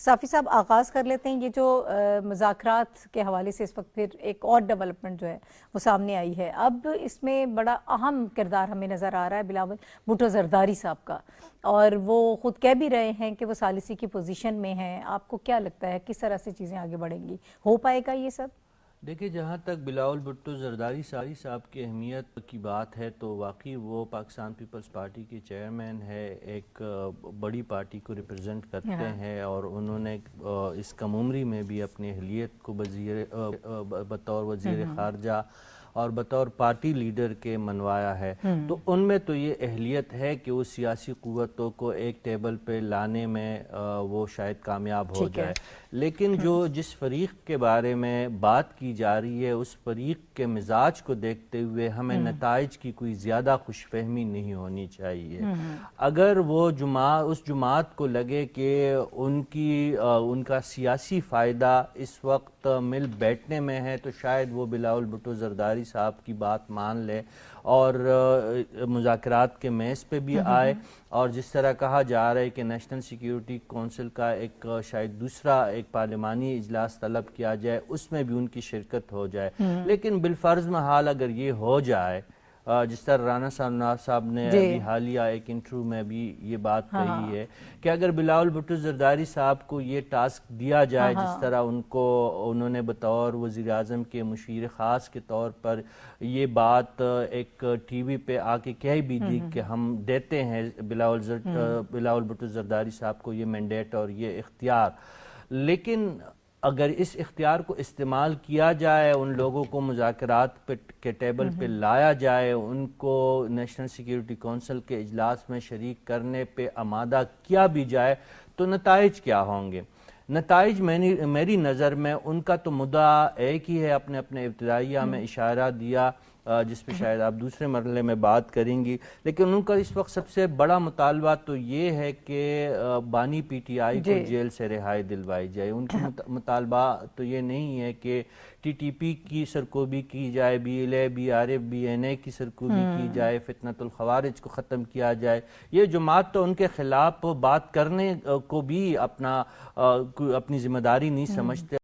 صافی صاحب آغاز کر لیتے ہیں، یہ جو مذاکرات کے حوالے سے اس وقت پھر ایک اور ڈیولپمنٹ جو ہے وہ سامنے آئی ہے، اب اس میں بڑا اہم کردار ہمیں نظر آ رہا ہے بلاول بھٹو زرداری صاحب کا، اور وہ خود کہہ بھی رہے ہیں کہ وہ ثالثی کی پوزیشن میں ہیں۔ آپ کو کیا لگتا ہے کس طرح سے چیزیں آگے بڑھیں گی، ہو پائے گا یہ سب؟ دیکھیں، جہاں تک بلاول بھٹو زرداری صاحب کی اہمیت کی بات ہے تو واقعی وہ پاکستان پیپلز پارٹی کے چیئرمین ہے، ایک بڑی پارٹی کو ریپرزینٹ کرتے ہیں، اور انہوں نے اس کم عمری میں بھی اپنی اہلیت کو بطور وزیر خارجہ اور بطور پارٹی لیڈر کے منوایا ہے، تو ان میں تو یہ اہلیت ہے کہ وہ سیاسی قوتوں کو ایک ٹیبل پہ لانے میں وہ شاید کامیاب ہو جائے۔ لیکن جس فریق کے بارے میں بات کی جا رہی ہے، اس فریق کے مزاج کو دیکھتے ہوئے ہمیں نتائج کی کوئی زیادہ خوش فہمی نہیں ہونی چاہیے۔ اگر وہ اس جماعت کو لگے کہ ان کا سیاسی فائدہ اس وقت مل بیٹھنے میں ہے، تو شاید وہ بلاول بھٹو زرداری صاحب کی بات مان لے اور مذاکرات کے میز پہ بھی آئے، اور جس طرح کہا جا رہا ہے کہ نیشنل سیکیورٹی کونسل کا ایک شاید دوسرا ایک پارلیمانی اجلاس طلب کیا جائے، اس میں بھی ان کی شرکت ہو جائے۔ لیکن بالفرض محال اگر یہ ہو جائے، جس طرح رانا صاحب نے ابھی حالیہ ایک انٹرویو میں بھی یہ بات کہی ہے کہ اگر بلاول بھٹو زرداری صاحب کو یہ ٹاسک دیا جائے، جس طرح انہوں نے بطور وزیر اعظم کے مشیر خاص کے طور پر یہ بات ایک ٹی وی پہ آ کے کہہ بھی دی کہ ہم دیتے ہیں بلاول بھٹو زرداری صاحب کو یہ مینڈیٹ اور یہ اختیار، لیکن اگر اس اختیار کو استعمال کیا جائے، ان لوگوں کو مذاکرات کے ٹیبل پہ لایا جائے، ان کو نیشنل سیکیورٹی کونسل کے اجلاس میں شریک کرنے پہ آمادہ کیا بھی جائے، تو نتائج کیا ہوں گے؟ نتائج میری نظر میں ان کا تو مدعا ایک ہی ہے، اپنے ابتدائیہ میں اشارہ دیا، جس پہ شاید آپ دوسرے مرحلے میں بات کریں گی، لیکن ان کا اس وقت سب سے بڑا مطالبہ تو یہ ہے کہ بانی پی ٹی آئی کو جیل سے رہائی دلوائی جائے۔ ان کی مطالبہ تو یہ نہیں ہے کہ ٹی ٹی پی کی سرکوبی کی جائے، B L A, B R F, B N A کی سرکوبی کی جائے، فتنۃ الخوارج کو ختم کیا جائے۔ یہ جماعت تو ان کے خلاف بات کرنے کو بھی اپنی ذمہ داری نہیں سمجھتے۔